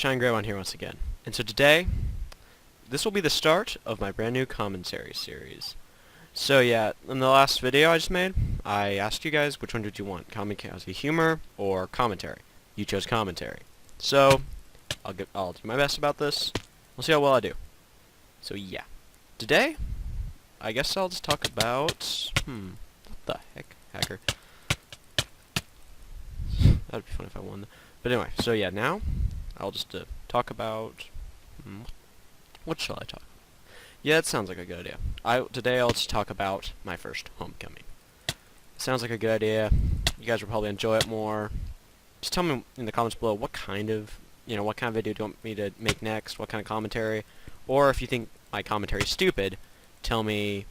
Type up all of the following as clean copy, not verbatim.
ShineGreymon here once again. And so today, this will be the start of my brand new commentary series. So yeah, in the last video I just made, I asked you guys which one did you want, kamikaze humor or commentary. You chose commentary. So, I'll do my best about this. We'll see how well I do. So yeah. Today, I guess I'll just talk about, what the heck, hacker. That'd be fun if I won. But anyway, so yeah, now I'll just talk about, what shall I talk about? Yeah, it sounds like a good idea. Today I'll just talk about my first homecoming. Sounds like a good idea. You guys will probably enjoy it more. Just tell me in the comments below what kind of video do you want me to make next, what kind of commentary, or if you think my commentary is stupid, tell me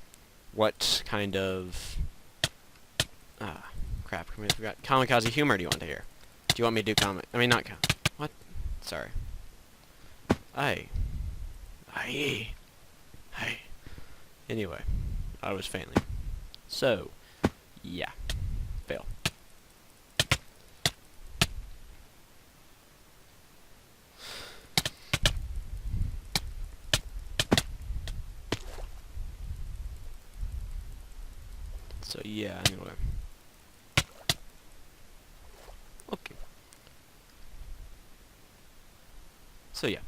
what kind of, crap, I forgot, kamikaze humor do you want to hear? Do you want me to do what? Sorry. Anyway, I was failing. So, yeah. Fail. So, yeah, anyway. Okay. So, yeah.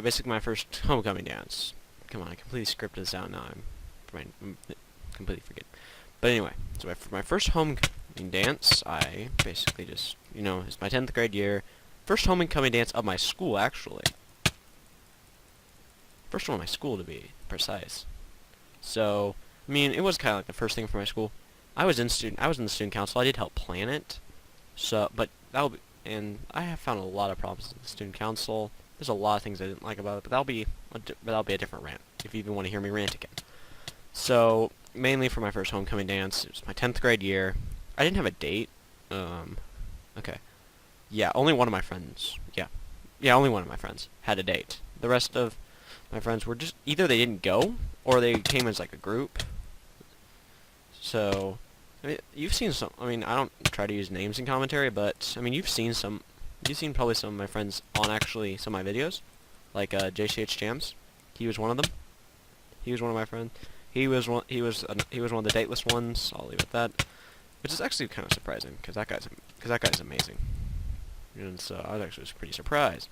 Basically my first homecoming dance. Come on, I completely scripted this out now. I'm completely forgetting. But anyway, so for my first homecoming dance, I basically just, it's my 10th grade year. First homecoming dance of my school, actually. First one of my school, to be precise. So, I mean, it was kind of like the first thing for my school. I was in the student council. I did help plan it. So, but and I have found a lot of problems with the student council. There's a lot of things I didn't like about it, but that'll be a different rant, if you even want to hear me rant again. So, mainly for my first homecoming dance, it was my 10th grade year. I didn't have a date. Okay. Yeah, only one of my friends. Yeah, only one of my friends had a date. The rest of my friends were just, either they didn't go, or they came as like a group. So, I mean, you've seen some, I don't try to use names in commentary, but, you've seen probably some of my friends on actually some of my videos, like JCH Jams. He was one of them. He was one of my friends. He was one of the dateless ones. I'll leave it at that. Which is actually kind of surprising because that guy's amazing. And so I was actually pretty surprised.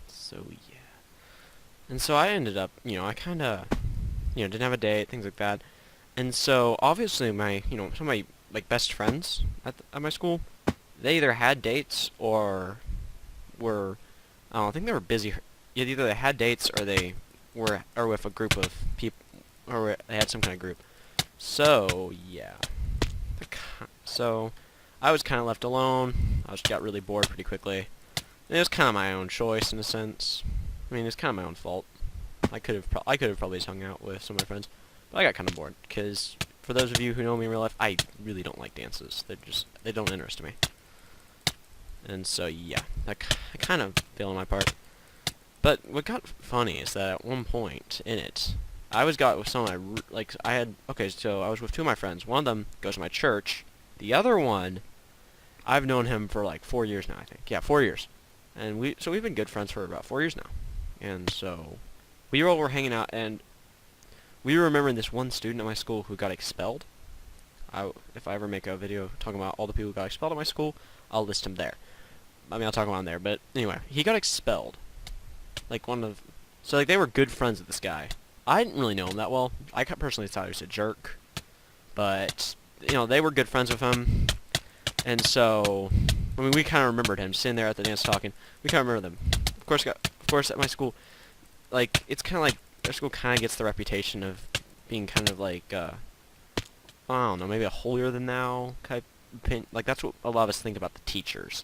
So yeah, and so I ended up, I kind of, didn't have a date, things like that, and so obviously my, some of my best friends at my school, they either had dates or were, I think they were busy. Either they had dates or they were with a group of people, or they had some kind of group. So yeah, so I was kind of left alone. I just got really bored pretty quickly. It was kind of my own choice in a sense. It's kind of my own fault. I could have probably just hung out with some of my friends, but I got kind of bored because for those of you who know me in real life, I really don't like dances. They don't interest me. And so yeah, I kind of failed on my part. But what got funny is that at one point in it, I was with some of my so I was with two of my friends. One of them goes to my church. The other one, I've known him for like 4 years now, I think. Yeah, 4 years. And we've been good friends for about 4 years now. And so we all were hanging out, and we were remembering this one student at my school who got expelled. If I ever make a video talking about all the people who got expelled at my school, I'll list him there. I'll talk about him there, but anyway, he got expelled. So they were good friends with this guy. I didn't really know him that well. I personally thought he was a jerk. But, they were good friends with him. And so, we kind of remembered him, sitting there at the dance talking. We kind of remember them. Of course, at my school, it's kind of like, our school kind of gets the reputation of being kind of like, I don't know, maybe a holier-than-thou type opinion. That's what a lot of us think about the teachers.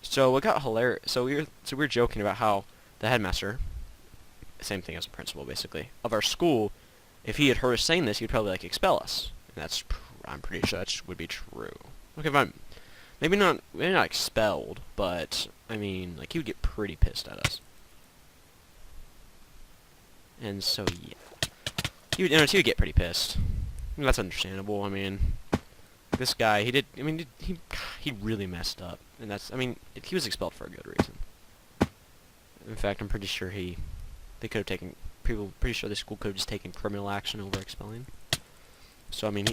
So what got hilarious, so we were joking about how the headmaster, same thing as the principal, basically, of our school, if he had heard us saying this, he'd probably, expel us. And I'm pretty sure that would be true. Okay, fine. Maybe not expelled, but I mean, like he would get pretty pissed at us. And so yeah, he would get pretty pissed. And that's understandable. I mean, this guy, he did. I mean, he really messed up, and that's. I mean, he was expelled for a good reason. In fact, I'm pretty sure they could have taken. Pretty sure the school could have just taken criminal action over expelling. So I mean,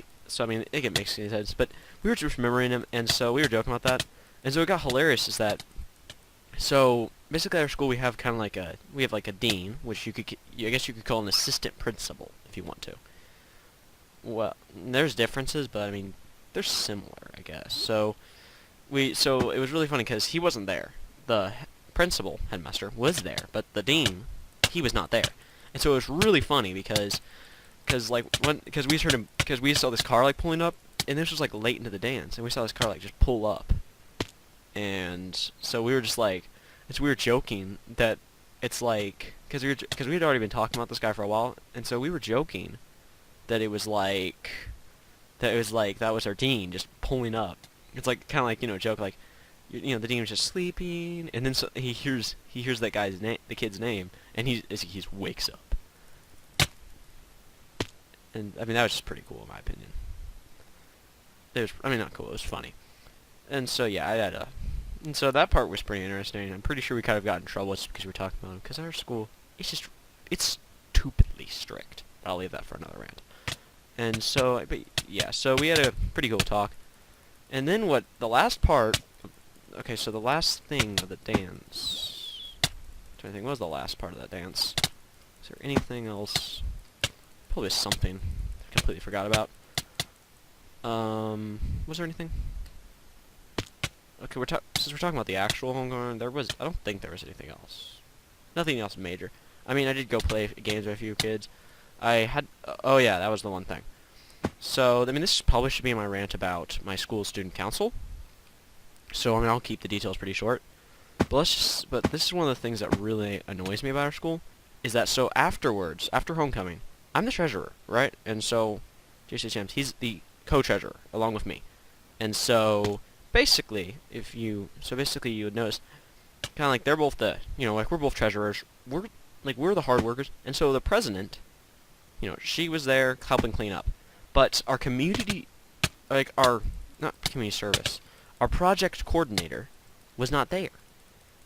it can make sense. But we were just remembering him, and so we were joking about that. And so it got hilarious. Is that so? Basically, at our school we have kind of like a dean, which I guess you could call an assistant principal if you want to. Well, there's differences, but I mean, they're similar, I guess. So it was really funny because he wasn't there. The principal, headmaster, was there, but the dean, he was not there. And so it was really funny because we saw this car like pulling up, and this was like late into the dance, and we saw this car like just pull up, and so we were just like, we were joking that it's like because we had already been talking about this guy for a while, and so we were joking that it was like that was our dean just pulling up. It's like kind of like a joke like the dean was just sleeping, and then so he hears that guy's name, the kid's name, and he wakes up. And I mean that was just pretty cool in my opinion. Not cool. It was funny. And so yeah, and so that part was pretty interesting. I'm pretty sure we kind of got in trouble just because we were talking about him. Because our school, it's stupidly strict. I'll leave that for another rant. And so, but yeah, so we had a pretty cool talk. And then the last part, okay, so the last thing of the dance, I'm trying to think, what was the last part of that dance? Is there anything else? Probably something I completely forgot about. Was there anything? Okay, since we're talking about the actual homecoming, I don't think there was anything else. Nothing else major. I mean, I did go play games with a few kids. Oh yeah, that was the one thing. So, I mean, this probably should be my rant about my school student council. So, I mean, I'll keep the details pretty short. But this is one of the things that really annoys me about our school, is that so afterwards, after homecoming, I'm the treasurer, right? And so, JC Champs, he's the co-treasurer, along with me. And so, basically, you would notice, kind of like they're both like we're both treasurers. We're the hard workers. And so the president, she was there helping clean up. But our community, not community service, our project coordinator was not there.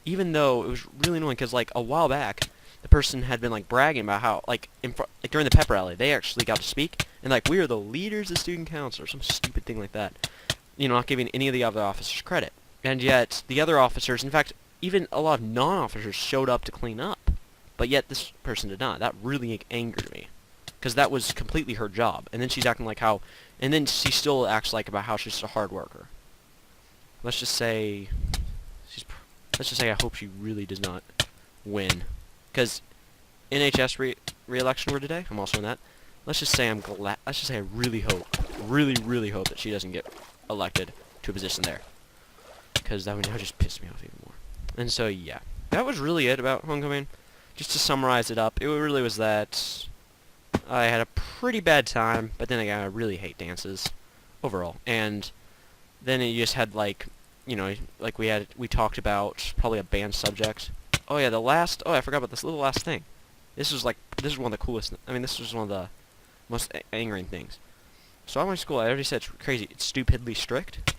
Even though it was really annoying because, like, a while back, the person had been, like, bragging about how, during the pep rally, they actually got to speak, and, like, we are the leaders of student council, or some stupid thing like that. Not giving any of the other officers credit. And yet, the other officers, in fact, even a lot of non-officers showed up to clean up. But yet, this person did not. That really angered me. Because that was completely her job. And then she's acting like how... And then she still acts like about how she's a hard worker. Let's just say I hope she really does not win. Because NHS re-election were today. I'm also in that. Let's just say I really hope that she doesn't get elected to a position there. Because that would just piss me off even more. And so, yeah. That was really it about homecoming. Just to summarize it up, it really was that I had a pretty bad time, but then again, I really hate dances overall. And then you just had we talked about probably a banned subject. Oh yeah, I forgot about this little last thing. This was one of the coolest, this was one of the most angering things. So at my school, I already said it's crazy, it's stupidly strict.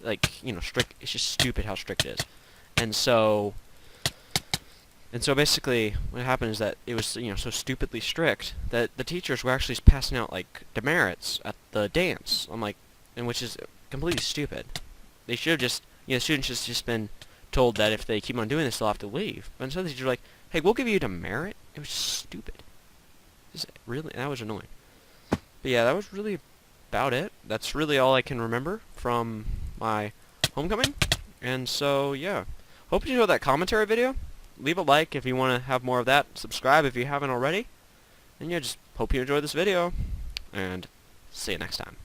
Strict, it's just stupid how strict it is. And so basically, what happened is that it was, so stupidly strict that the teachers were actually passing out, demerits at the dance. Which is completely stupid. They should have just, students should have just been told that if they keep on doing this, they'll have to leave. But instead the teachers were like, hey, we'll give you a demerit. It was stupid. That was annoying. But yeah, that was really about it. That's really all I can remember from my homecoming. And so, yeah. Hope you enjoyed that commentary video. Leave a like if you want to have more of that. Subscribe if you haven't already. And yeah, just hope you enjoyed this video. And see you next time.